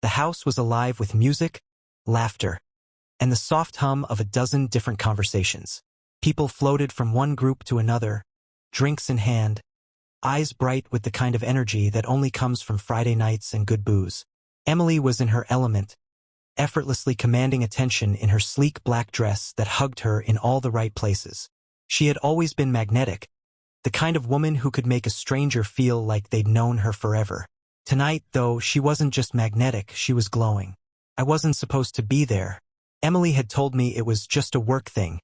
The house was alive with music, laughter, and the soft hum of a dozen different conversations. People floated from one group to another, drinks in hand, eyes bright with the kind of energy that only comes from Friday nights and good booze. Emily was in her element, effortlessly commanding attention in her sleek black dress that hugged her in all the right places. She had always been magnetic, the kind of woman who could make a stranger feel like they'd known her forever. Tonight, though, she wasn't just magnetic, she was glowing. I wasn't supposed to be there. Emily had told me it was just a work thing,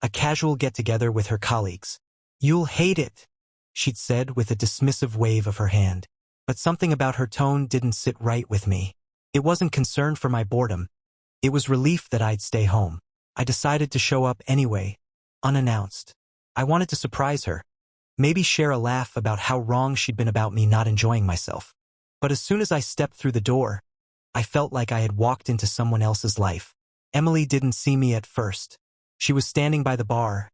a casual get-together with her colleagues. "You'll hate it," she'd said with a dismissive wave of her hand. But something about her tone didn't sit right with me. It wasn't concern for my boredom. It was relief that I'd stay home. I decided to show up anyway, unannounced. I wanted to surprise her, maybe share a laugh about how wrong she'd been about me not enjoying myself. But as soon as I stepped through the door, I felt like I had walked into someone else's life. Emily didn't see me at first. She was standing by the bar,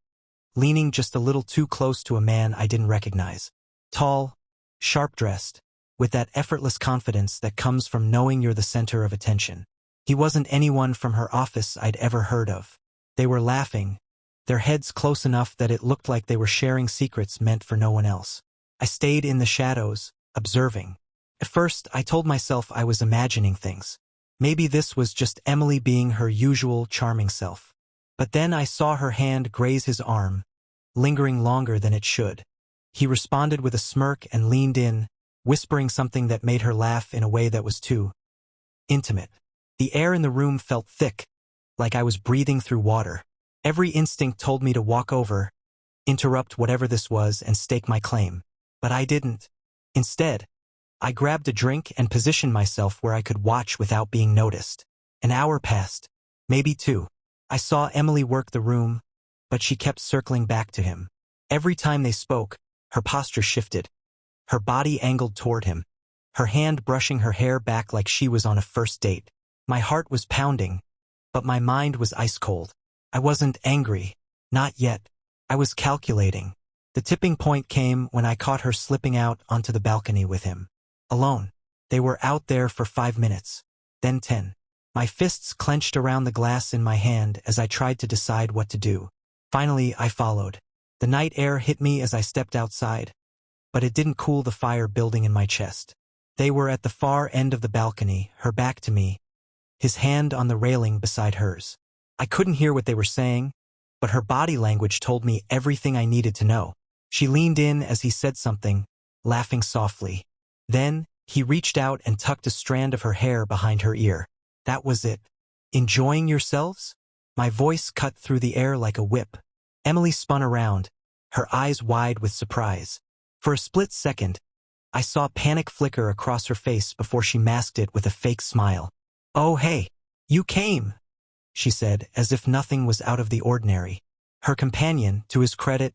leaning just a little too close to a man I didn't recognize. Tall, sharp-dressed, with that effortless confidence that comes from knowing you're the center of attention. He wasn't anyone from her office I'd ever heard of. They were laughing, their heads close enough that it looked like they were sharing secrets meant for no one else. I stayed in the shadows, observing. At first, I told myself I was imagining things. Maybe this was just Emily being her usual charming self. But then I saw her hand graze his arm, lingering longer than it should. He responded with a smirk and leaned in, whispering something that made her laugh in a way that was too intimate. The air in the room felt thick, like I was breathing through water. Every instinct told me to walk over, interrupt whatever this was, and stake my claim. But I didn't. Instead, I grabbed a drink and positioned myself where I could watch without being noticed. An hour passed, maybe two. I saw Emily work the room, but she kept circling back to him. Every time they spoke, her posture shifted, her body angled toward him, her hand brushing her hair back like she was on a first date. My heart was pounding, but my mind was ice cold. I wasn't angry, not yet. I was calculating. The tipping point came when I caught her slipping out onto the balcony with him. Alone. They were out there for 5 minutes, then 10. My fists clenched around the glass in my hand as I tried to decide what to do. Finally, I followed. The night air hit me as I stepped outside, but it didn't cool the fire building in my chest. They were at the far end of the balcony, her back to me, his hand on the railing beside hers. I couldn't hear what they were saying, but her body language told me everything I needed to know. She leaned in as he said something, laughing softly. Then, he reached out and tucked a strand of her hair behind her ear. That was it. "Enjoying yourselves?" My voice cut through the air like a whip. Emily spun around, her eyes wide with surprise. For a split second, I saw panic flicker across her face before she masked it with a fake smile. "Oh hey, you came," she said, as if nothing was out of the ordinary. Her companion, to his credit,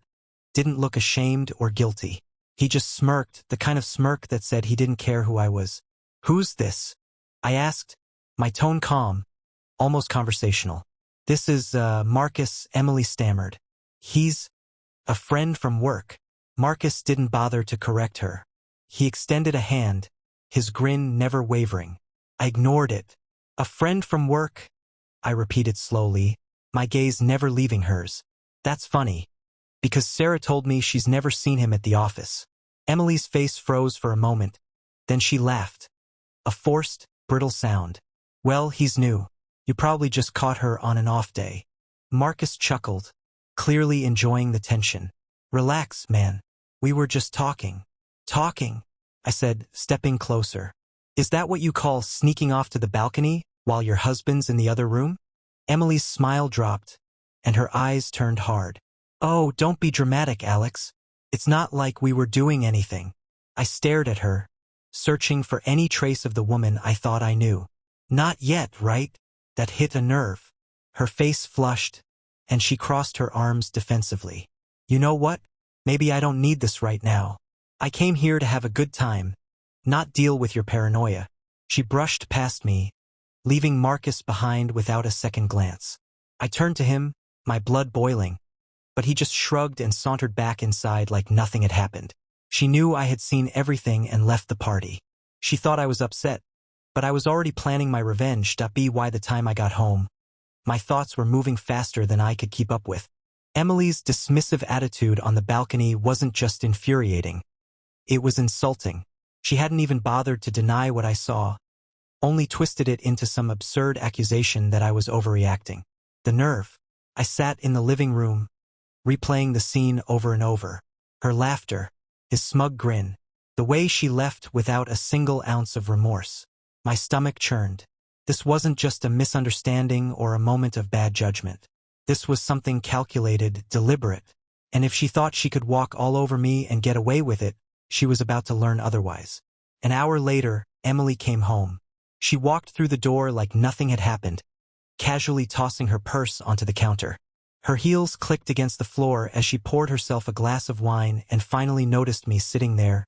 didn't look ashamed or guilty. He just smirked, the kind of smirk that said he didn't care who I was. "Who's this?" I asked, my tone calm, almost conversational. "This is, Marcus," Emily stammered. "He's a friend from work." Marcus didn't bother to correct her. He extended a hand, his grin never wavering. I ignored it. "A friend from work," I repeated slowly, my gaze never leaving hers. "That's funny, because Sarah told me she's never seen him at the office." Emily's face froze for a moment, then she laughed. A forced, brittle sound. "Well, he's new. You probably just caught her on an off day." Marcus chuckled, clearly enjoying the tension. "Relax, man. We were just talking." "Talking?" I said, stepping closer. "Is that what you call sneaking off to the balcony while your husband's in the other room?" Emily's smile dropped, and her eyes turned hard. "Oh, don't be dramatic, Alex. It's not like we were doing anything." I stared at her, searching for any trace of the woman I thought I knew. "Not yet, right?" That hit a nerve. Her face flushed, and she crossed her arms defensively. "You know what? Maybe I don't need this right now. I came here to have a good time, not deal with your paranoia." She brushed past me, leaving Marcus behind without a second glance. I turned to him, my blood boiling, but he just shrugged and sauntered back inside like nothing had happened. She knew I had seen everything and left the party. She thought I was upset, but I was already planning my revenge. By the time I got home, my thoughts were moving faster than I could keep up with. Emily's dismissive attitude on the balcony wasn't just infuriating. It was insulting. She hadn't even bothered to deny what I saw, only twisted it into some absurd accusation that I was overreacting. The nerve. I sat in the living room, replaying the scene over and over. Her laughter, his smug grin, the way she left without a single ounce of remorse. My stomach churned. This wasn't just a misunderstanding or a moment of bad judgment. This was something calculated, deliberate, and if she thought she could walk all over me and get away with it, she was about to learn otherwise. An hour later, Emily came home. She walked through the door like nothing had happened, casually tossing her purse onto the counter. Her heels clicked against the floor as she poured herself a glass of wine and finally noticed me sitting there,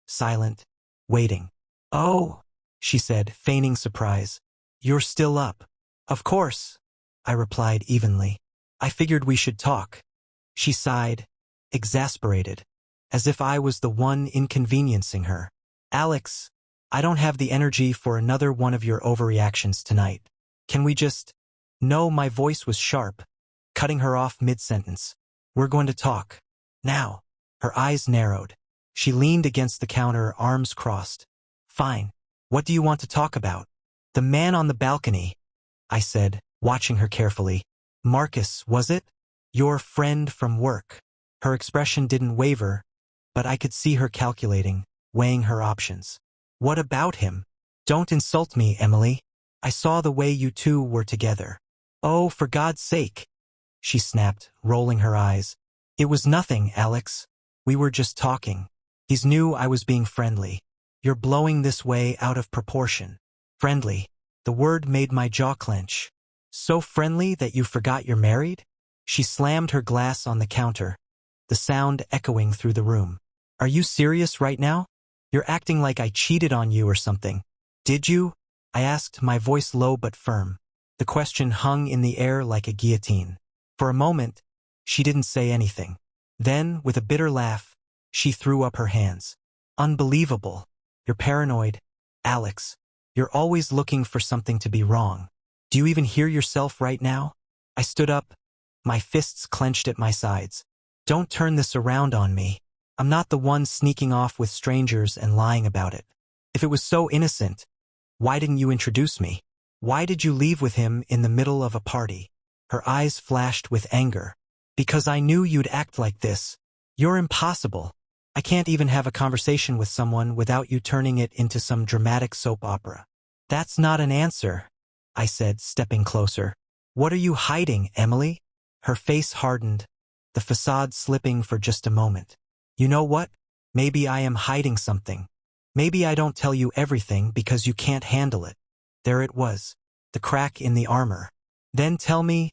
silent, waiting. "Oh," she said, feigning surprise. "You're still up." "Of course," I replied evenly. "I figured we should talk." She sighed, exasperated, as if I was the one inconveniencing her. "Alex, I don't have the energy for another one of your overreactions tonight. Can we just—" No, my voice was sharp, cutting her off mid-sentence. "We're going to talk. Now." Her eyes narrowed. She leaned against the counter, arms crossed. "Fine. What do you want to talk about?" "The man on the balcony," I said, watching her carefully. "Marcus, was it? Your friend from work." Her expression didn't waver, but I could see her calculating, weighing her options. "What about him?" "Don't insult me, Emily. I saw the way you two were together." "Oh, for God's sake," she snapped, rolling her eyes. "It was nothing, Alex. We were just talking. He's knew I was being friendly. You're blowing this way out of proportion." "Friendly." The word made my jaw clench. "So friendly that you forgot you're married?" She slammed her glass on the counter, the sound echoing through the room. "Are you serious right now? You're acting like I cheated on you or something." "Did you?" I asked, my voice low but firm. The question hung in the air like a guillotine. For a moment, she didn't say anything. Then, with a bitter laugh, she threw up her hands. "Unbelievable. You're paranoid. Alex, you're always looking for something to be wrong. Do you even hear yourself right now?" I stood up, my fists clenched at my sides. "Don't turn this around on me. I'm not the one sneaking off with strangers and lying about it. If it was so innocent, why didn't you introduce me? Why did you leave with him in the middle of a party?" Her eyes flashed with anger. "Because I knew you'd act like this. You're impossible. I can't even have a conversation with someone without you turning it into some dramatic soap opera." "That's not an answer," I said, stepping closer. "What are you hiding, Emily?" Her face hardened, the facade slipping for just a moment. "You know what? Maybe I am hiding something. Maybe I don't tell you everything because you can't handle it." There it was, the crack in the armor. "Then tell me,"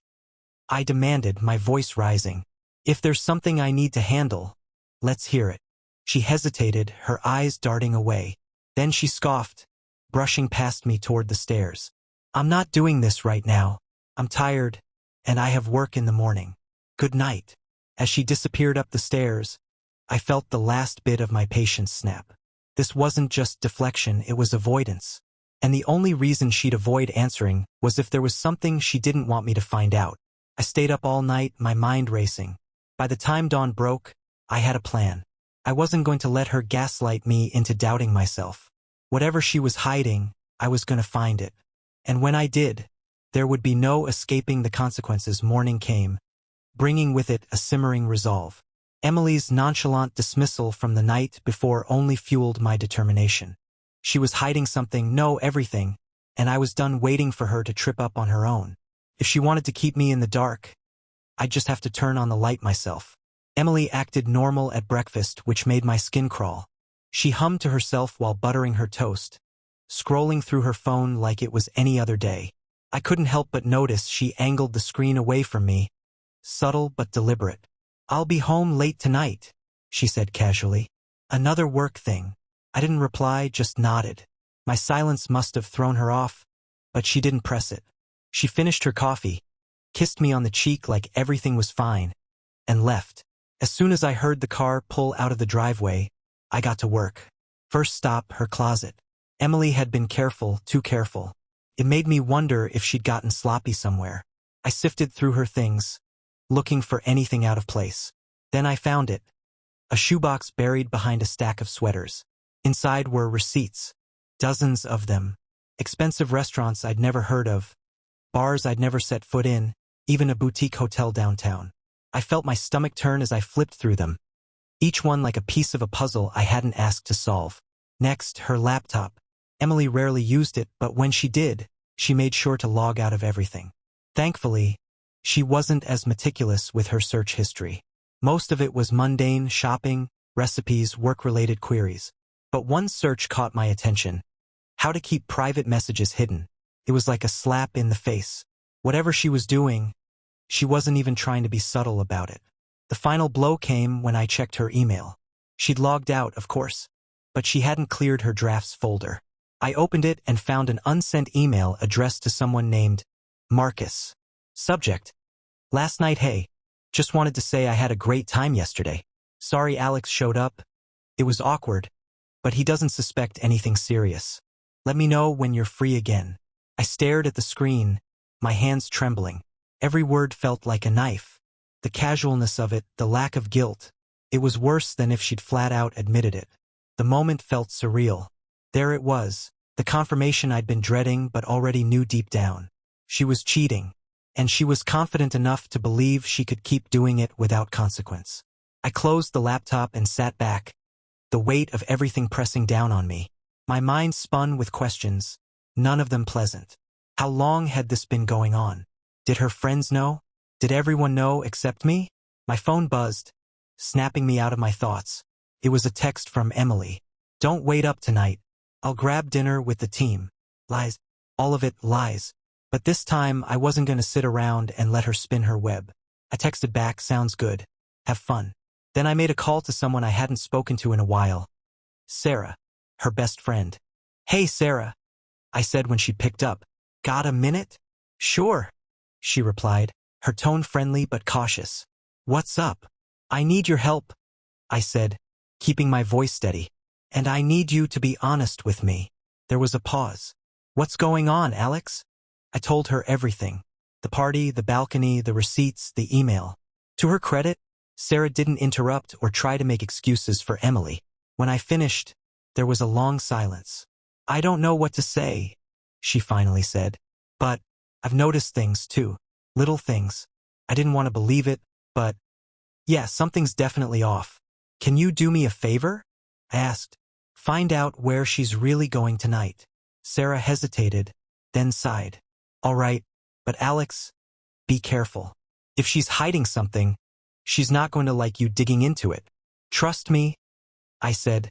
I demanded, my voice rising. "If there's something I need to handle, let's hear it." She hesitated, her eyes darting away. Then she scoffed, brushing past me toward the stairs. "I'm not doing this right now. I'm tired, and I have work in the morning. Good night." As she disappeared up the stairs, I felt the last bit of my patience snap. This wasn't just deflection, it was avoidance. And the only reason she'd avoid answering was if there was something she didn't want me to find out. I stayed up all night, my mind racing. By the time dawn broke, I had a plan. I wasn't going to let her gaslight me into doubting myself. Whatever she was hiding, I was going to find it. And when I did, there would be no escaping the consequences. Morning came, bringing with it a simmering resolve. Emily's nonchalant dismissal from the night before only fueled my determination. She was hiding something, no, everything, and I was done waiting for her to trip up on her own. If she wanted to keep me in the dark, I'd just have to turn on the light myself. Emily acted normal at breakfast, which made my skin crawl. She hummed to herself while buttering her toast, scrolling through her phone like it was any other day. I couldn't help but notice she angled the screen away from me, subtle but deliberate. "I'll be home late tonight," she said casually. "Another work thing." I didn't reply, just nodded. My silence must have thrown her off, but she didn't press it. She finished her coffee, kissed me on the cheek like everything was fine, and left. As soon as I heard the car pull out of the driveway, I got to work. First stop, her closet. Emily had been careful, too careful. It made me wonder if she'd gotten sloppy somewhere. I sifted through her things, looking for anything out of place. Then I found it. A shoebox buried behind a stack of sweaters. Inside were receipts. Dozens of them. Expensive restaurants I'd never heard of. Bars I'd never set foot in, even a boutique hotel downtown. I felt my stomach turn as I flipped through them. Each one like a piece of a puzzle I hadn't asked to solve. Next, her laptop. Emily rarely used it, but when she did, she made sure to log out of everything. Thankfully, she wasn't as meticulous with her search history. Most of it was mundane, shopping, recipes, work-related queries. But one search caught my attention. How to keep private messages hidden. It was like a slap in the face. Whatever she was doing, she wasn't even trying to be subtle about it. The final blow came when I checked her email. She'd logged out, of course, but she hadn't cleared her drafts folder. I opened it and found an unsent email addressed to someone named Marcus. Subject: Last night, hey. Just wanted to say I had a great time yesterday. Sorry Alex showed up. It was awkward, but he doesn't suspect anything serious. Let me know when you're free again. I stared at the screen, my hands trembling. Every word felt like a knife. The casualness of it, the lack of guilt. It was worse than if she'd flat out admitted it. The moment felt surreal. There it was, the confirmation I'd been dreading but already knew deep down. She was cheating, and she was confident enough to believe she could keep doing it without consequence. I closed the laptop and sat back, the weight of everything pressing down on me. My mind spun with questions, none of them pleasant. How long had this been going on? Did her friends know? Did everyone know except me? My phone buzzed, snapping me out of my thoughts. It was a text from Emily. Don't wait up tonight. I'll grab dinner with the team. Lies. All of it lies. But this time I wasn't going to sit around and let her spin her web. I texted back, sounds good. Have fun. Then I made a call to someone I hadn't spoken to in a while. Sarah, her best friend. Hey Sarah, I said when she picked up. Got a minute? Sure, she replied, her tone friendly but cautious. What's up? I need your help, I said, keeping my voice steady. And I need you to be honest with me. There was a pause. What's going on, Alex? I told her everything. The party, the balcony, the receipts, the email. To her credit, Sarah didn't interrupt or try to make excuses for Emily. When I finished, there was a long silence. I don't know what to say, she finally said. But I've noticed things too. Little things. I didn't want to believe it, but yeah, something's definitely off. Can you do me a favor? I asked. Find out where she's really going tonight. Sarah hesitated, then sighed. All right, but Alex, be careful. If she's hiding something, she's not going to like you digging into it. Trust me, I said,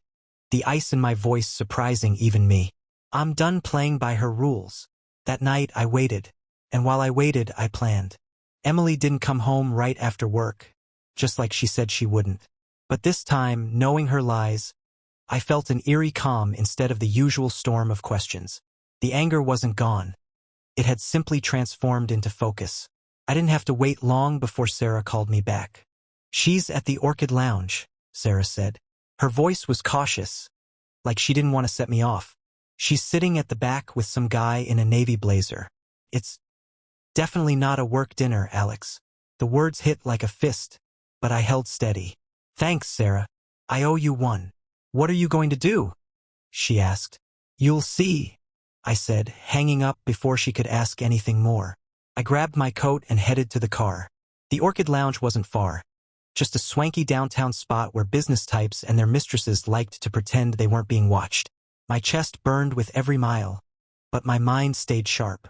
the ice in my voice surprising even me. I'm done playing by her rules. That night I waited, and while I waited, I planned. Emily didn't come home right after work, just like she said she wouldn't. But this time, knowing her lies, I felt an eerie calm instead of the usual storm of questions. The anger wasn't gone. It had simply transformed into focus. I didn't have to wait long before Sarah called me back. She's at the Orchid Lounge, Sarah said. Her voice was cautious, like she didn't want to set me off. She's sitting at the back with some guy in a navy blazer. It's definitely not a work dinner, Alex. The words hit like a fist, but I held steady. Thanks, Sarah. I owe you one. What are you going to do? She asked. You'll see, I said, hanging up before she could ask anything more. I grabbed my coat and headed to the car. The Orchid Lounge wasn't far. Just a swanky downtown spot where business types and their mistresses liked to pretend they weren't being watched. My chest burned with every mile, but my mind stayed sharp.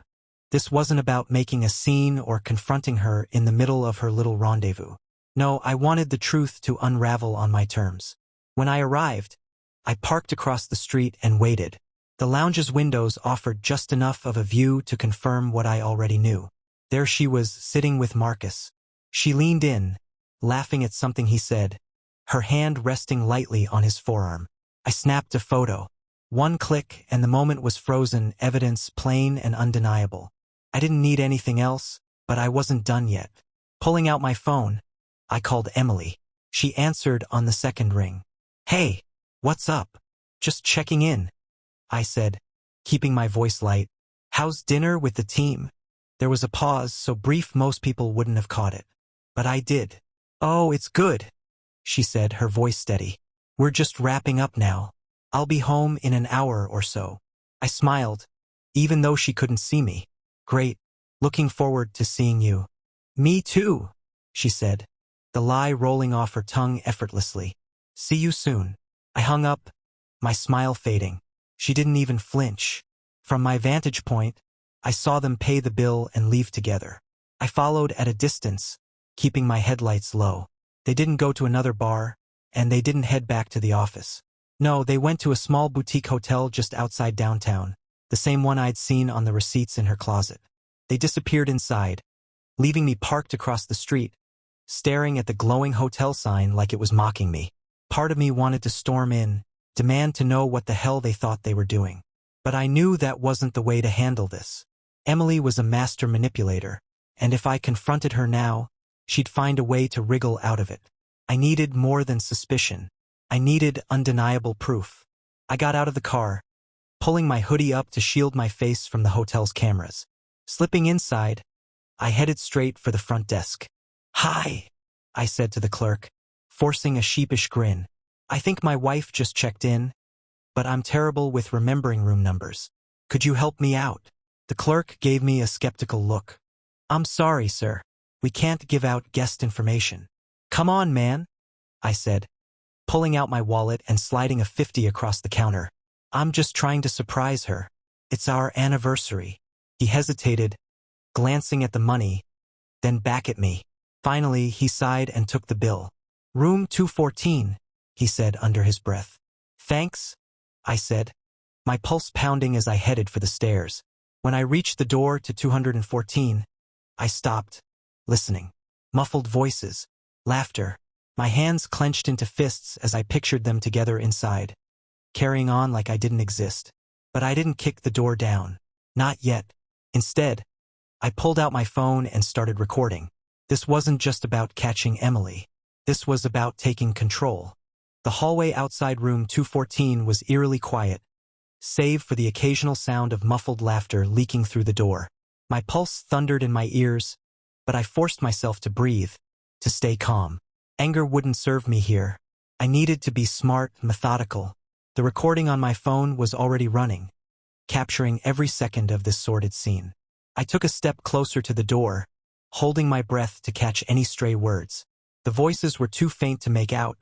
This wasn't about making a scene or confronting her in the middle of her little rendezvous. No, I wanted the truth to unravel on my terms. When I arrived, I parked across the street and waited. The lounge's windows offered just enough of a view to confirm what I already knew. There she was, sitting with Marcus. She leaned in, laughing at something he said, her hand resting lightly on his forearm. I snapped a photo. One click and the moment was frozen, evidence plain and undeniable. I didn't need anything else, but I wasn't done yet. Pulling out my phone, I called Emily. She answered on the second ring. Hey, what's up? Just checking in. I said, keeping my voice light. How's dinner with the team? There was a pause, so brief most people wouldn't have caught it. But I did. Oh, it's good, she said, her voice steady. We're just wrapping up now. I'll be home in an hour or so. I smiled, even though she couldn't see me. Great. Looking forward to seeing you. Me too, she said, the lie rolling off her tongue effortlessly. See you soon. I hung up, my smile fading. She didn't even flinch. From my vantage point, I saw them pay the bill and leave together. I followed at a distance, keeping my headlights low. They didn't go to another bar, and they didn't head back to the office. No, they went to a small boutique hotel just outside downtown, the same one I'd seen on the receipts in her closet. They disappeared inside, leaving me parked across the street, staring at the glowing hotel sign like it was mocking me. Part of me wanted to storm in, demand to know what the hell they thought they were doing. But I knew that wasn't the way to handle this. Emily was a master manipulator, and if I confronted her now, she'd find a way to wriggle out of it. I needed more than suspicion. I needed undeniable proof. I got out of the car, pulling my hoodie up to shield my face from the hotel's cameras. Slipping inside, I headed straight for the front desk. Hi, I said to the clerk, forcing a sheepish grin. I think my wife just checked in, but I'm terrible with remembering room numbers. Could you help me out? The clerk gave me a skeptical look. I'm sorry, sir. We can't give out guest information. Come on, man, I said, pulling out my wallet and sliding a 50 across the counter. I'm just trying to surprise her. It's our anniversary. He hesitated, glancing at the money, then back at me. Finally, he sighed and took the bill. Room 214, he said under his breath. Thanks, I said, my pulse pounding as I headed for the stairs. When I reached the door to 214, I stopped, listening. Muffled voices, laughter. My hands clenched into fists as I pictured them together inside, carrying on like I didn't exist. But I didn't kick the door down. Not yet. Instead, I pulled out my phone and started recording. This wasn't just about catching Emily. This was about taking control. The hallway outside room 214 was eerily quiet, save for the occasional sound of muffled laughter leaking through the door. My pulse thundered in my ears, but I forced myself to breathe, to stay calm. Anger wouldn't serve me here. I needed to be smart, methodical. The recording on my phone was already running, capturing every second of this sordid scene. I took a step closer to the door, holding my breath to catch any stray words. The voices were too faint to make out,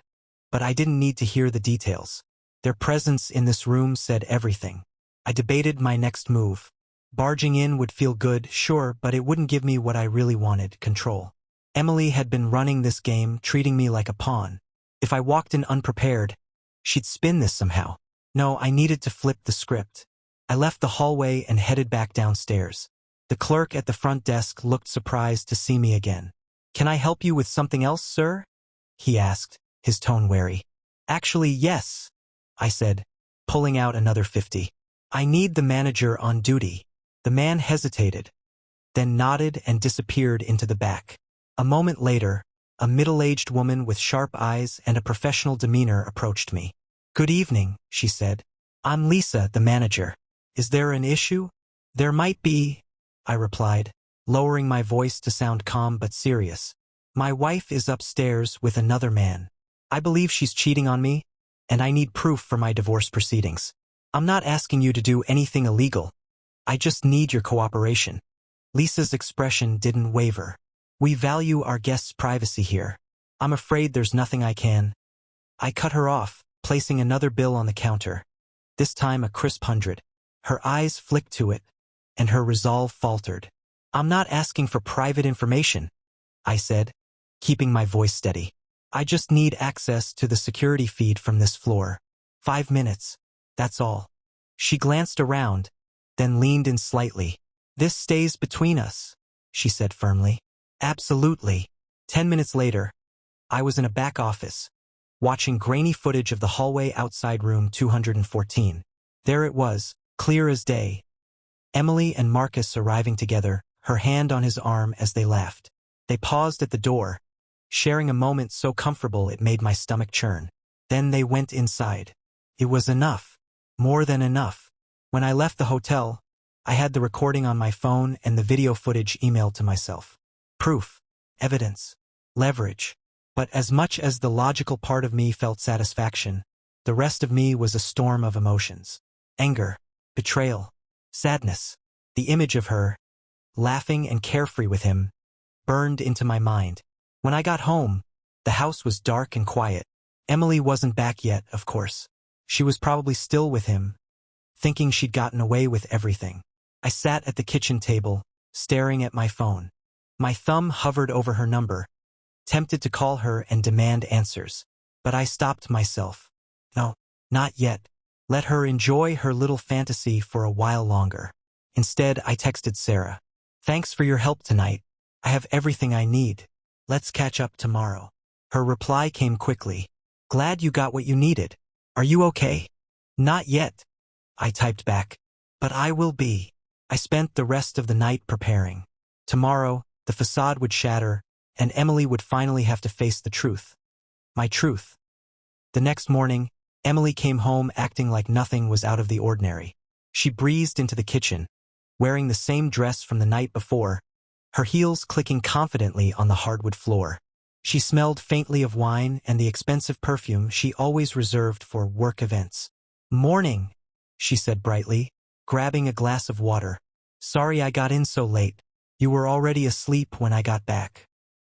but I didn't need to hear the details. Their presence in this room said everything. I debated my next move. Barging in would feel good, sure, but it wouldn't give me what I really wanted, control. Emily had been running this game, treating me like a pawn. If I walked in unprepared, she'd spin this somehow. No, I needed to flip the script. I left the hallway and headed back downstairs. The clerk at the front desk looked surprised to see me again. Can I help you with something else, sir? He asked, his tone wary. Actually, yes, I said, pulling out another 50. I need the manager on duty. The man hesitated, then nodded and disappeared into the back. A moment later, a middle-aged woman with sharp eyes and a professional demeanor approached me. Good evening, she said. I'm Lisa, the manager. Is there an issue? There might be, I replied, lowering my voice to sound calm but serious. My wife is upstairs with another man. I believe she's cheating on me, and I need proof for my divorce proceedings. I'm not asking you to do anything illegal. I just need your cooperation. Lisa's expression didn't waver. We value our guests' privacy here. I'm afraid there's nothing I can. I cut her off, placing another bill on the counter. This time a crisp 100. Her eyes flicked to it, and her resolve faltered. I'm not asking for private information, I said, keeping my voice steady. I just need access to the security feed from this floor. 5 minutes, that's all. She glanced around, then leaned in slightly. This stays between us, she said firmly. Absolutely. 10 minutes later, I was in a back office, watching grainy footage of the hallway outside room 214. There it was, clear as day. Emily and Marcus arriving together, her hand on his arm as they laughed. They paused at the door, sharing a moment so comfortable it made my stomach churn. Then they went inside. It was enough. More than enough. When I left the hotel, I had the recording on my phone and the video footage emailed to myself. Proof, evidence, leverage. But as much as the logical part of me felt satisfaction, the rest of me was a storm of emotions. Anger, betrayal, sadness. The image of her, laughing and carefree with him, burned into my mind. When I got home, the house was dark and quiet. Emily wasn't back yet, of course. She was probably still with him, thinking she'd gotten away with everything. I sat at the kitchen table, staring at my phone. My thumb hovered over her number, tempted to call her and demand answers. But I stopped myself. No, not yet. Let her enjoy her little fantasy for a while longer. Instead, I texted Sarah. Thanks for your help tonight. I have everything I need. Let's catch up tomorrow. Her reply came quickly. Glad you got what you needed. Are you okay? Not yet, I typed back. But I will be. I spent the rest of the night preparing. Tomorrow, the facade would shatter, and Emily would finally have to face the truth. My truth. The next morning, Emily came home acting like nothing was out of the ordinary. She breezed into the kitchen, wearing the same dress from the night before, her heels clicking confidently on the hardwood floor. She smelled faintly of wine and the expensive perfume she always reserved for work events. Morning, she said brightly, grabbing a glass of water. Sorry I got in so late. You were already asleep when I got back.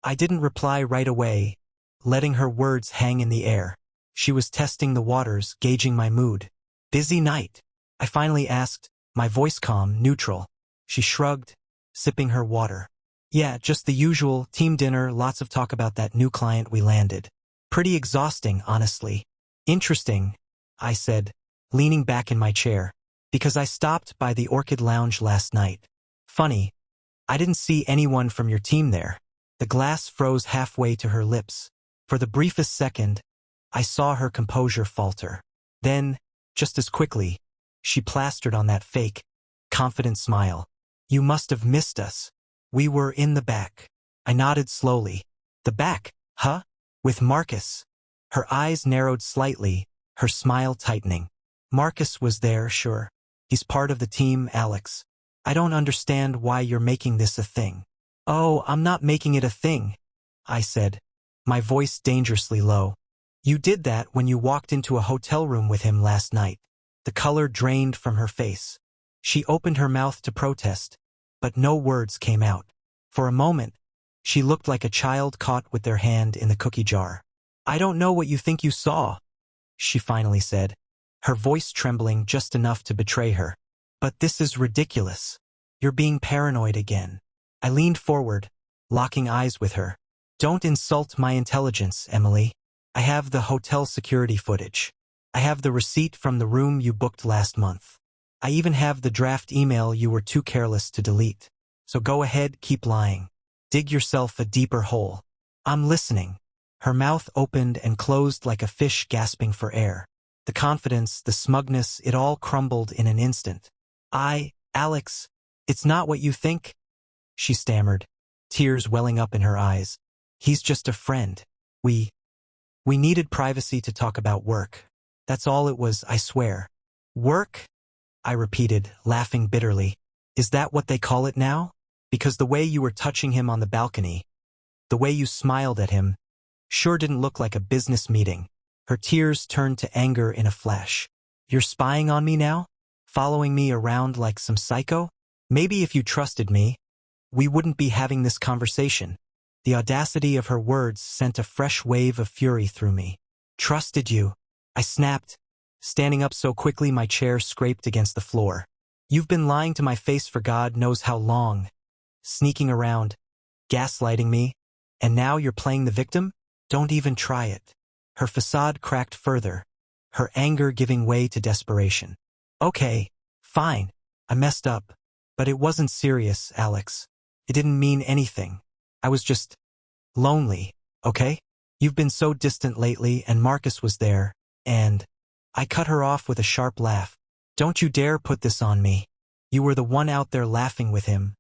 I didn't reply right away, letting her words hang in the air. She was testing the waters, gauging my mood. Busy night, I finally asked, my voice calm, neutral. She shrugged, sipping her water. Yeah, just the usual, team dinner, lots of talk about that new client we landed. Pretty exhausting, honestly. Interesting, I said, leaning back in my chair, because I stopped by the Orchid Lounge last night. Funny, I didn't see anyone from your team there. The glass froze halfway to her lips. For the briefest second, I saw her composure falter. Then, just as quickly, she plastered on that fake, confident smile. You must have missed us. We were in the back. I nodded slowly. The back, huh? With Marcus. Her eyes narrowed slightly, her smile tightening. Marcus was there, sure. He's part of the team, Alex. I don't understand why you're making this a thing. Oh, I'm not making it a thing, I said, my voice dangerously low. You did that when you walked into a hotel room with him last night. The color drained from her face. She opened her mouth to protest, but no words came out. For a moment, she looked like a child caught with their hand in the cookie jar. I don't know what you think you saw, she finally said, her voice trembling just enough to betray her. But this is ridiculous. You're being paranoid again. I leaned forward, locking eyes with her. Don't insult my intelligence, Emily. I have the hotel security footage. I have the receipt from the room you booked last month. I even have the draft email you were too careless to delete. So go ahead, keep lying. Dig yourself a deeper hole. I'm listening. Her mouth opened and closed like a fish gasping for air. The confidence, the smugness, it all crumbled in an instant. Alex, it's not what you think, she stammered, tears welling up in her eyes. He's just a friend. We needed privacy to talk about work. That's all it was, I swear. Work? I repeated, laughing bitterly. Is that what they call it now? Because the way you were touching him on the balcony, the way you smiled at him, sure didn't look like a business meeting. Her tears turned to anger in a flash. You're spying on me now? Following me around like some psycho? Maybe if you trusted me, we wouldn't be having this conversation. The audacity of her words sent a fresh wave of fury through me. Trusted you, I snapped, standing up so quickly my chair scraped against the floor. You've been lying to my face for God knows how long, sneaking around, gaslighting me, and now you're playing the victim? Don't even try it. Her facade cracked further, her anger giving way to desperation. Okay, fine, I messed up, but it wasn't serious, Alex. It didn't mean anything. I was just lonely, okay? You've been so distant lately and Marcus was there, and I cut her off with a sharp laugh. Don't you dare put this on me. You were the one out there laughing with him,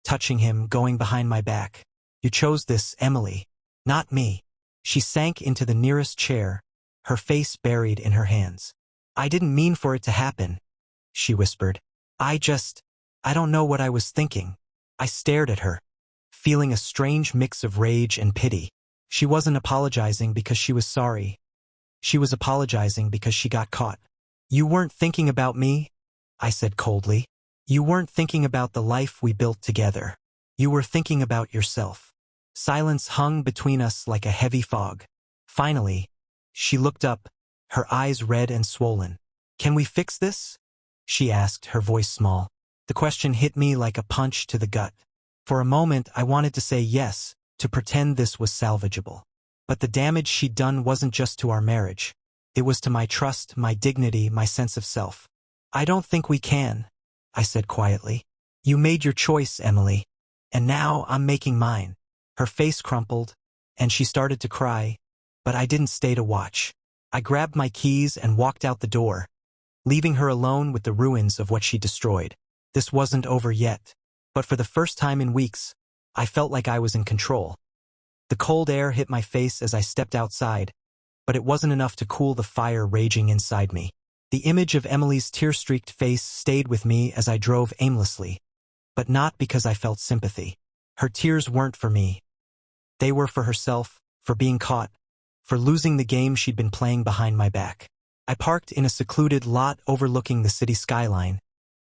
touching him, going behind my back. You chose this, Emily, not me. She sank into the nearest chair, her face buried in her hands. I didn't mean for it to happen. she whispered. I don't know what I was thinking. I stared at her, feeling a strange mix of rage and pity. She wasn't apologizing because she was sorry. She was apologizing because she got caught. You weren't thinking about me? I said coldly. You weren't thinking about the life we built together. You were thinking about yourself. Silence hung between us like a heavy fog. Finally, she looked up, her eyes red and swollen. Can we fix this? She asked, her voice small. The question hit me like a punch to the gut. For a moment, I wanted to say yes, to pretend this was salvageable. But the damage she'd done wasn't just to our marriage. It was to my trust, my dignity, my sense of self. I don't think we can, I said quietly. You made your choice, Emily. And now I'm making mine. Her face crumpled, and she started to cry, but I didn't stay to watch. I grabbed my keys and walked out the door, leaving her alone with the ruins of what she destroyed. This wasn't over yet, but for the first time in weeks, I felt like I was in control. The cold air hit my face as I stepped outside, but it wasn't enough to cool the fire raging inside me. The image of Emily's tear-streaked face stayed with me as I drove aimlessly, but not because I felt sympathy. Her tears weren't for me. They were for herself, for being caught, for losing the game she'd been playing behind my back. I parked in a secluded lot overlooking the city skyline,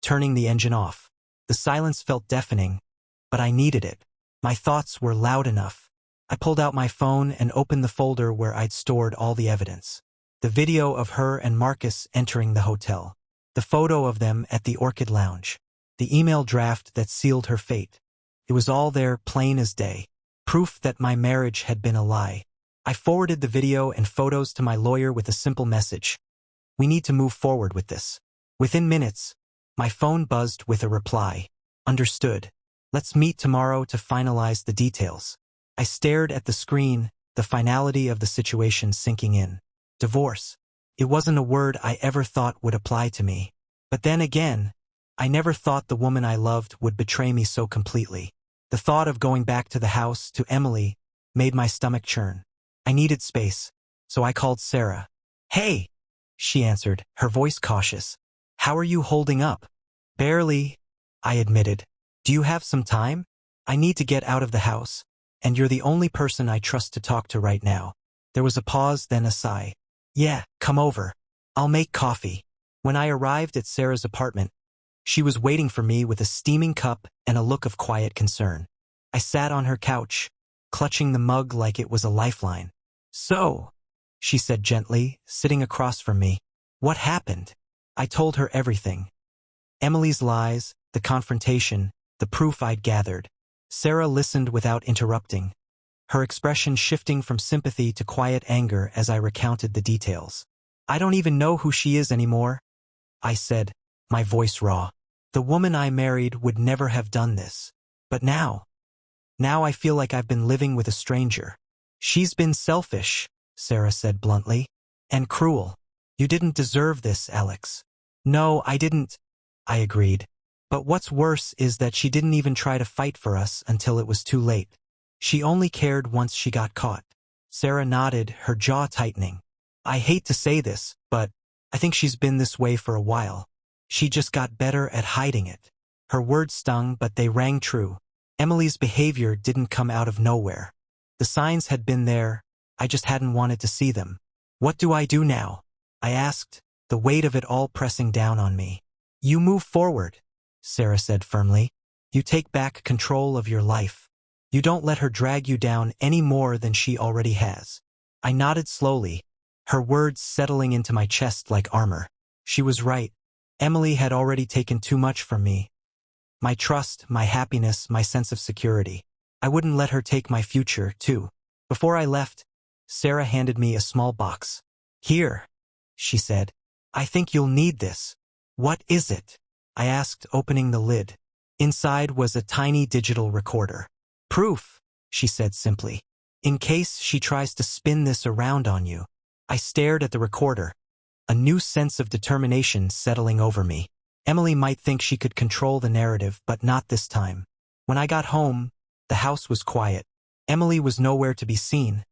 turning the engine off. The silence felt deafening, but I needed it. My thoughts were loud enough. I pulled out my phone and opened the folder where I'd stored all the evidence. The video of her and Marcus entering the hotel. The photo of them at the Orchid Lounge. The email draft that sealed her fate. It was all there, plain as day. Proof that my marriage had been a lie. I forwarded the video and photos to my lawyer with a simple message. We need to move forward with this. Within minutes, my phone buzzed with a reply. Understood. Let's meet tomorrow to finalize the details. I stared at the screen, the finality of the situation sinking in. Divorce. It wasn't a word I ever thought would apply to me. But then again, I never thought the woman I loved would betray me so completely. The thought of going back to the house, to Emily, made my stomach churn. I needed space, so I called Sarah. Hey, she answered, her voice cautious. How are you holding up? Barely, I admitted. Do you have some time? I need to get out of the house, and you're the only person I trust to talk to right now. There was a pause, then a sigh. Yeah, come over. I'll make coffee. When I arrived at Sarah's apartment, she was waiting for me with a steaming cup and a look of quiet concern. I sat on her couch, clutching the mug like it was a lifeline. So, she said gently, sitting across from me. What happened? I told her everything. Emily's lies, the confrontation, the proof I'd gathered. Sarah listened without interrupting, her expression shifting from sympathy to quiet anger as I recounted the details. I don't even know who she is anymore, I said, my voice raw. The woman I married would never have done this. But now I feel like I've been living with a stranger. She's been selfish, Sarah said bluntly, and cruel. You didn't deserve this, Alex. No, I didn't, I agreed. But what's worse is that she didn't even try to fight for us until it was too late. She only cared once she got caught. Sarah nodded, her jaw tightening. I hate to say this, but I think she's been this way for a while. She just got better at hiding it. Her words stung, but they rang true. Emily's behavior didn't come out of nowhere. The signs had been there, I just hadn't wanted to see them. What do I do now? I asked, the weight of it all pressing down on me. You move forward, Sarah said firmly. You take back control of your life. You don't let her drag you down any more than she already has. I nodded slowly, her words settling into my chest like armor. She was right. Emily had already taken too much from me. My trust, my happiness, my sense of security. I wouldn't let her take my future, too. Before I left, Sarah handed me a small box. Here, she said. I think you'll need this. What is it? I asked, opening the lid. Inside was a tiny digital recorder. Proof, she said simply. In case she tries to spin this around on you. I stared at the recorder, a new sense of determination settling over me. Emily might think she could control the narrative, but not this time. When I got home, the house was quiet. Emily was nowhere to be seen,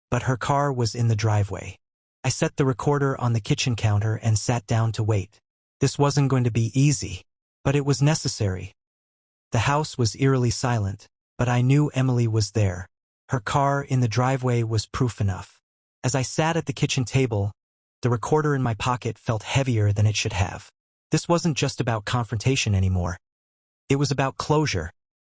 but her car was in the driveway. I set the recorder on the kitchen counter and sat down to wait. This wasn't going to be easy, but it was necessary. The house was eerily silent, but I knew Emily was there. Her car in the driveway was proof enough. As I sat at the kitchen table, the recorder in my pocket felt heavier than it should have. This wasn't just about confrontation anymore. It was about closure,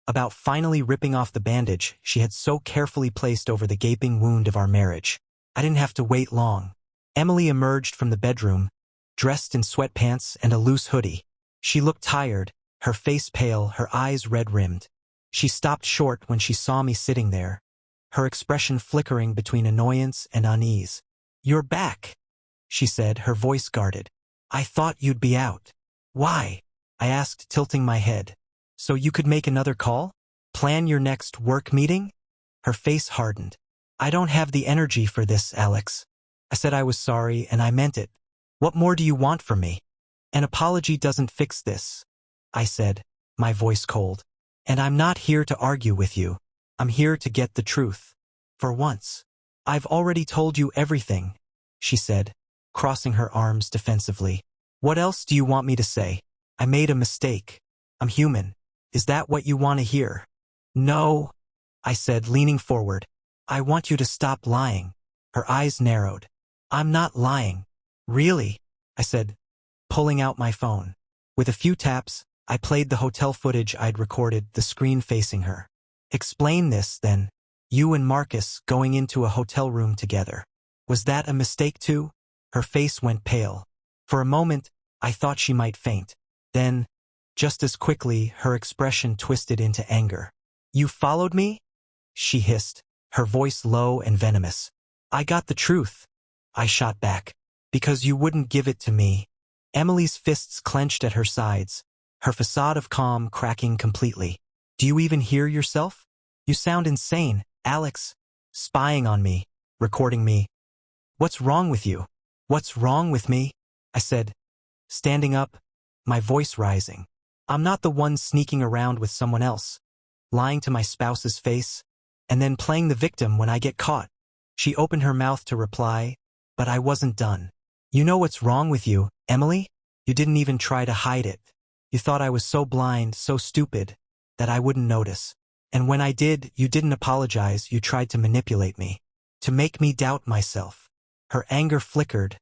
about finally ripping off the bandage she had so carefully placed over the gaping wound of our marriage. I didn't have to wait long. Emily emerged from the bedroom, dressed in sweatpants and a loose hoodie. She looked tired, her face pale, her eyes red-rimmed. She stopped short when she saw me sitting there, her expression flickering between annoyance and unease. "You're back," she said, her voice guarded. "I thought you'd be out." "Why?" I asked, tilting my head. "So you could make another call? Plan your next work meeting?" Her face hardened. "I don't have the energy for this, Alex." I said I was sorry, and I meant it. "What more do you want from me?" "An apology doesn't fix this," I said, my voice cold. "And I'm not here to argue with you. I'm here to get the truth. For once." "I've already told you everything," she said, crossing her arms defensively. "What else do you want me to say? I made a mistake. I'm human. Is that what you want to hear?" "No," I said, leaning forward. "I want you to stop lying." Her eyes narrowed. "I'm not lying." "Really?" I said, pulling out my phone. With a few taps, I played the hotel footage I'd recorded, the screen facing her. "Explain this, then. You and Marcus going into a hotel room together. Was that a mistake too?" Her face went pale. For a moment, I thought she might faint. Then, just as quickly, her expression twisted into anger. "You followed me?" she hissed, her voice low and venomous. "I got the truth," I shot back. "Because you wouldn't give it to me." Emily's fists clenched at her sides, her facade of calm cracking completely. "Do you even hear yourself? You sound insane, Alex. Spying on me, recording me. What's wrong with you?" "What's wrong with me?" I said, standing up, my voice rising. "I'm not the one sneaking around with someone else, lying to my spouse's face, and then playing the victim when I get caught." She opened her mouth to reply, but I wasn't done. "You know what's wrong with you, Emily? You didn't even try to hide it. You thought I was so blind, so stupid, that I wouldn't notice. And when I did, you didn't apologize, you tried to manipulate me, to make me doubt myself." Her anger flickered,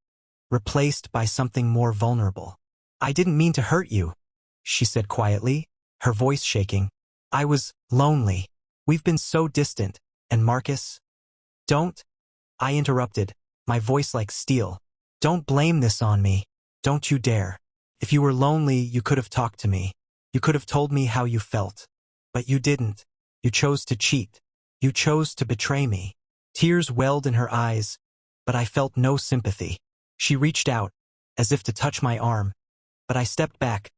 replaced by something more vulnerable. "I didn't mean to hurt you," she said quietly, her voice shaking. "I was lonely. We've been so distant, and Marcus—" "Don't," I interrupted, my voice like steel. "Don't blame this on me. Don't you dare. If you were lonely, you could have talked to me. You could have told me how you felt. But you didn't. You chose to cheat. You chose to betray me." Tears welled in her eyes, but I felt no sympathy. She reached out, as if to touch my arm, but I stepped back,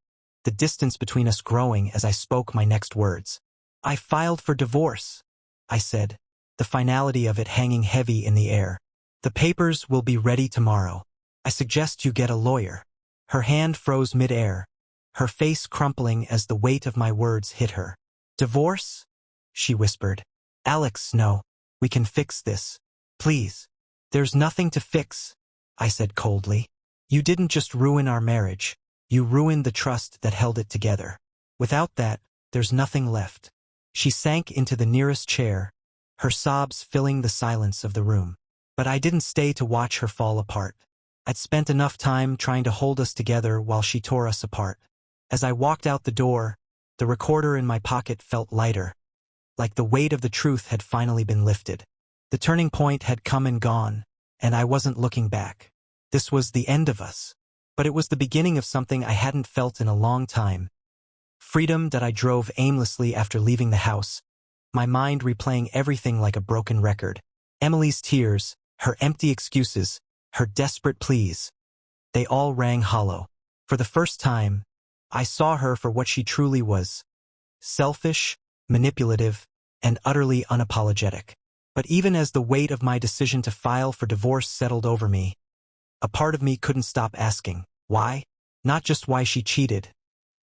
the distance between us growing as I spoke my next words. "I filed for divorce," I said, the finality of it hanging heavy in the air. "The papers will be ready tomorrow. I suggest you get a lawyer." Her hand froze mid-air, her face crumpling as the weight of my words hit her. "Divorce?" she whispered. "Alex, no. We can fix this. Please." "There's nothing to fix," I said coldly. "You didn't just ruin our marriage. You ruined the trust that held it together. Without that, there's nothing left." She sank into the nearest chair, her sobs filling the silence of the room. But I didn't stay to watch her fall apart. I'd spent enough time trying to hold us together while she tore us apart. As I walked out the door, the recorder in my pocket felt lighter, like the weight of the truth had finally been lifted. The turning point had come and gone, and I wasn't looking back. This was the end of us. But it was the beginning of something I hadn't felt in a long time. Freedom that I drove aimlessly after leaving the house, my mind replaying everything like a broken record. Emily's tears, her empty excuses, her desperate pleas. They all rang hollow. For the first time, I saw her for what she truly was. Selfish, manipulative, and utterly unapologetic. But even as the weight of my decision to file for divorce settled over me, a part of me couldn't stop asking, why? Not just why she cheated.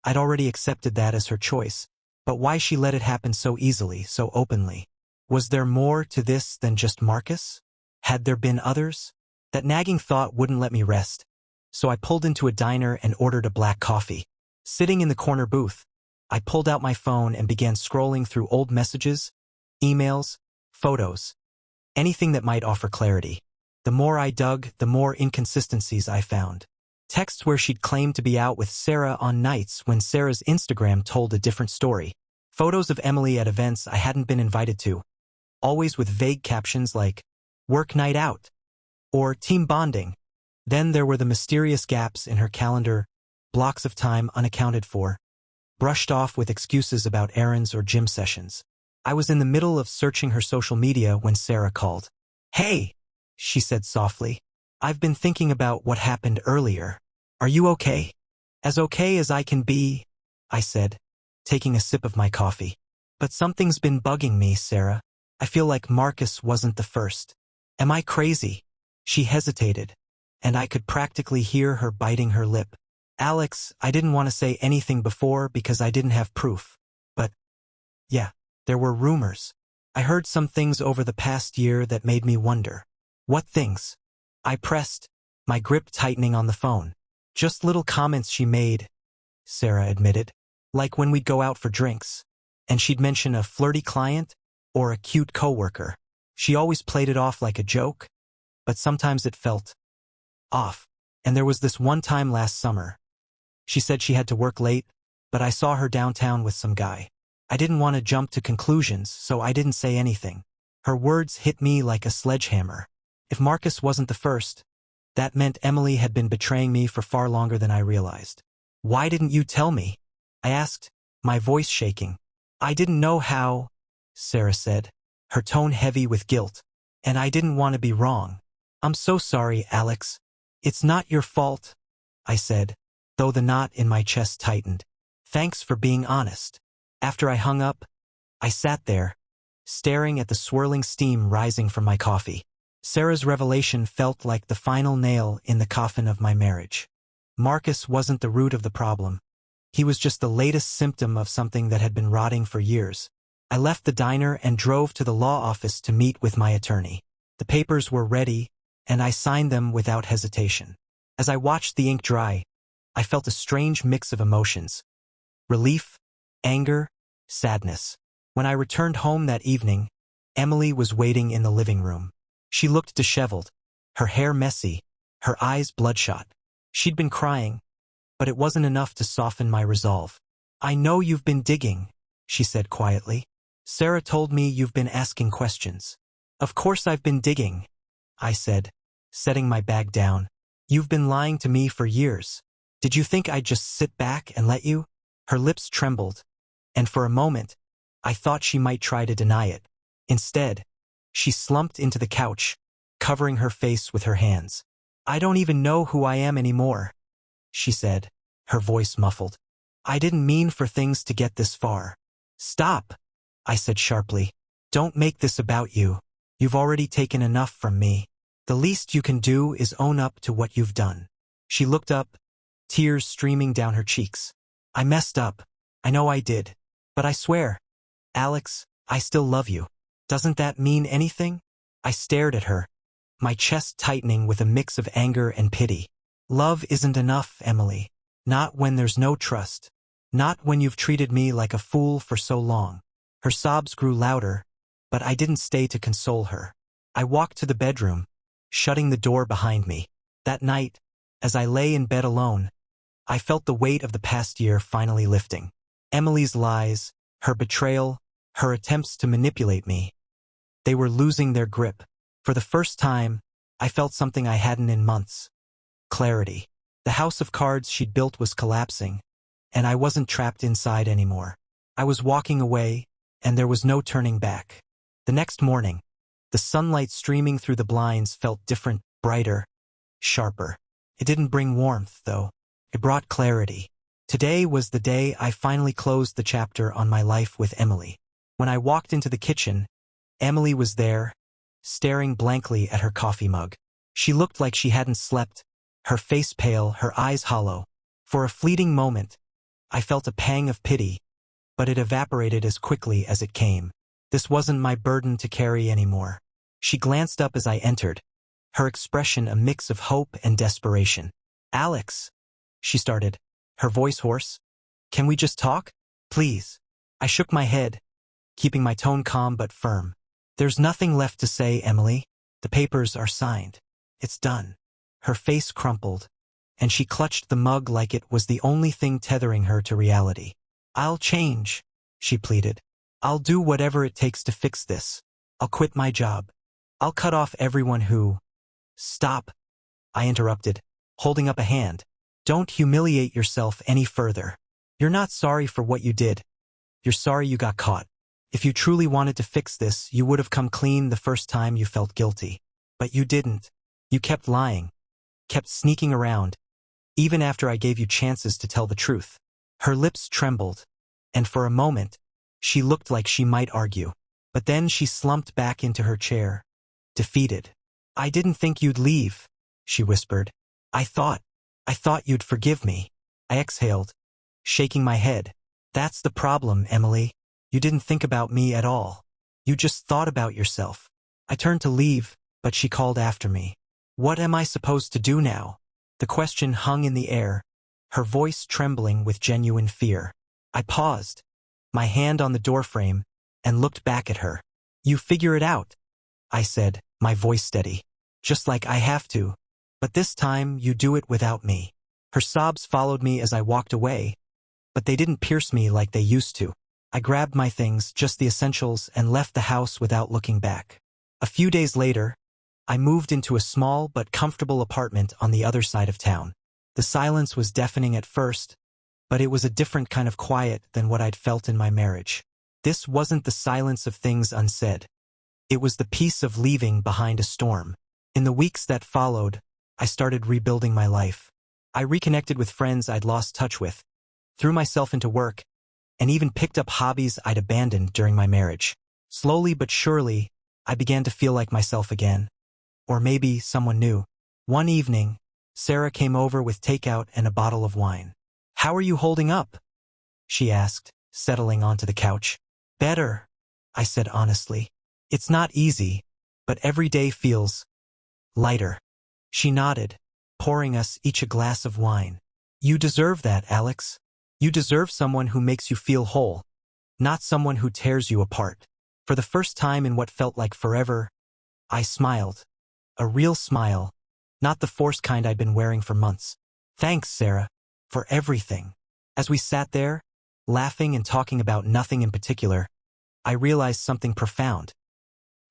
I'd already accepted that as her choice. But why she let it happen so easily, so openly? Was there more to this than just Marcus? Had there been others? That nagging thought wouldn't let me rest. so I pulled into a diner and ordered a black coffee. Sitting in the corner booth, I pulled out my phone and began scrolling through old messages, emails, photos, anything that might offer clarity. The more I dug, the more inconsistencies I found. Texts where she'd claimed to be out with Sarah on nights when Sarah's Instagram told a different story. Photos of Emily at events I hadn't been invited to, always with vague captions like, "Work night out," or "Team bonding." Then there were the mysterious gaps in her calendar, blocks of time unaccounted for, brushed off with excuses about errands or gym sessions. I was in the middle of searching her social media when Sarah called. "Hey," she said softly. "I've been thinking about what happened earlier. Are you okay?" "As okay as I can be," I said, taking a sip of my coffee. "But something's been bugging me, Sarah. I feel like Marcus wasn't the first. Am I crazy?" She hesitated, and I could practically hear her biting her lip. "Alex, I didn't want to say anything before because I didn't have proof. But, yeah, there were rumors. I heard some things over the past year that made me wonder." "What things?" I pressed, my grip tightening on the phone. "Just little comments she made," Sarah admitted. "Like when we'd go out for drinks, and she'd mention a flirty client or a cute coworker. She always played it off like a joke, but sometimes it felt off. And there was this one time last summer. She said she had to work late, but I saw her downtown with some guy. I didn't want to jump to conclusions, so I didn't say anything. Her words hit me like a sledgehammer. If Marcus wasn't the first, that meant Emily had been betraying me for far longer than I realized. "Why didn't you tell me?" I asked, my voice shaking. "I didn't know how," Sarah said, her tone heavy with guilt. "And I didn't want to be wrong." "I'm so sorry, Alex. It's not your fault," I said, though the knot in my chest tightened. "Thanks for being honest." After I hung up, I sat there, staring at the swirling steam rising from my coffee. Sarah's revelation felt like the final nail in the coffin of my marriage. Marcus wasn't the root of the problem. He was just the latest symptom of something that had been rotting for years. I left the diner and drove to the law office to meet with my attorney. The papers were ready, and I signed them without hesitation. As I watched the ink dry, I felt a strange mix of emotions: relief, anger, sadness. When I returned home that evening, Emily was waiting in the living room. She looked disheveled, her hair messy, her eyes bloodshot. She'd been crying, but it wasn't enough to soften my resolve. "I know you've been digging," she said quietly. "Sarah told me you've been asking questions." "Of course I've been digging," I said, setting my bag down. "You've been lying to me for years. Did you think I'd just sit back and let you?" Her lips trembled, and for a moment, I thought she might try to deny it. Instead, she slumped into the couch, covering her face with her hands. "I don't even know who I am anymore," she said, her voice muffled. "I didn't mean for things to get this far." "Stop," I said sharply. "Don't make this about you. You've already taken enough from me. The least you can do is own up to what you've done." She looked up, tears streaming down her cheeks. "I messed up. I know I did. But I swear, Alex, I still love you. Doesn't that mean anything?" I stared at her, my chest tightening with a mix of anger and pity. "Love isn't enough, Emily. Not when there's no trust. Not when you've treated me like a fool for so long." Her sobs grew louder, but I didn't stay to console her. I walked to the bedroom, shutting the door behind me. That night, as I lay in bed alone, I felt the weight of the past year finally lifting. Emily's lies, her betrayal, her attempts to manipulate me. They were losing their grip. For the first time, I felt something I hadn't in months. Clarity. The house of cards she'd built was collapsing, and I wasn't trapped inside anymore. I was walking away, and there was no turning back. The next morning, the sunlight streaming through the blinds felt different, brighter, sharper. It didn't bring warmth, though. It brought clarity. Today was the day I finally closed the chapter on my life with Emily. When I walked into the kitchen, Emily was there, staring blankly at her coffee mug. She looked like she hadn't slept, her face pale, her eyes hollow. For a fleeting moment, I felt a pang of pity, but it evaporated as quickly as it came. This wasn't my burden to carry anymore. She glanced up as I entered, her expression a mix of hope and desperation. Alex, she started, her voice hoarse. Can we just talk? Please. I shook my head, keeping my tone calm but firm. There's nothing left to say, Emily. The papers are signed. It's done. Her face crumpled, and she clutched the mug like it was the only thing tethering her to reality. I'll change, she pleaded. I'll do whatever it takes to fix this. I'll quit my job. I'll cut off everyone who… Stop, I interrupted, holding up a hand. Don't humiliate yourself any further. You're not sorry for what you did. You're sorry you got caught. If you truly wanted to fix this, you would have come clean the first time you felt guilty. But you didn't. You kept lying, kept sneaking around, even after I gave you chances to tell the truth. Her lips trembled, and for a moment, she looked like she might argue. But then she slumped back into her chair, defeated. I didn't think you'd leave, she whispered. I thought you'd forgive me. I exhaled, shaking my head. That's the problem, Emily. You didn't think about me at all. You just thought about yourself. I turned to leave, but she called after me. What am I supposed to do now? The question hung in the air, her voice trembling with genuine fear. I paused, my hand on the doorframe, and looked back at her. You figure it out, I said, my voice steady. Just like I have to. But this time you do it without me. Her sobs followed me as I walked away, but they didn't pierce me like they used to. I grabbed my things, just the essentials, and left the house without looking back. A few days later, I moved into a small but comfortable apartment on the other side of town. The silence was deafening at first, but it was a different kind of quiet than what I'd felt in my marriage. This wasn't the silence of things unsaid. It was the peace of leaving behind a storm. In the weeks that followed, I started rebuilding my life. I reconnected with friends I'd lost touch with, threw myself into work, and even picked up hobbies I'd abandoned during my marriage. Slowly but surely, I began to feel like myself again. Or maybe someone new. One evening, Sarah came over with takeout and a bottle of wine. How are you holding up? She asked, settling onto the couch. Better, I said honestly. It's not easy, but every day feels lighter. She nodded, pouring us each a glass of wine. You deserve that, Alex. You deserve someone who makes you feel whole, not someone who tears you apart. For the first time in what felt like forever, I smiled. A real smile, not the forced kind I'd been wearing for months. Thanks, Sarah, for everything. As we sat there, laughing and talking about nothing in particular, I realized something profound.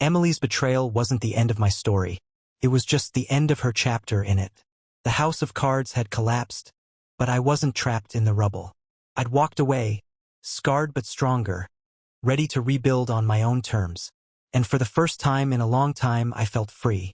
Emily's betrayal wasn't the end of my story. It was just the end of her chapter in it. The house of cards had collapsed, but I wasn't trapped in the rubble. I'd walked away, scarred but stronger, ready to rebuild on my own terms. And for the first time in a long time, I felt free.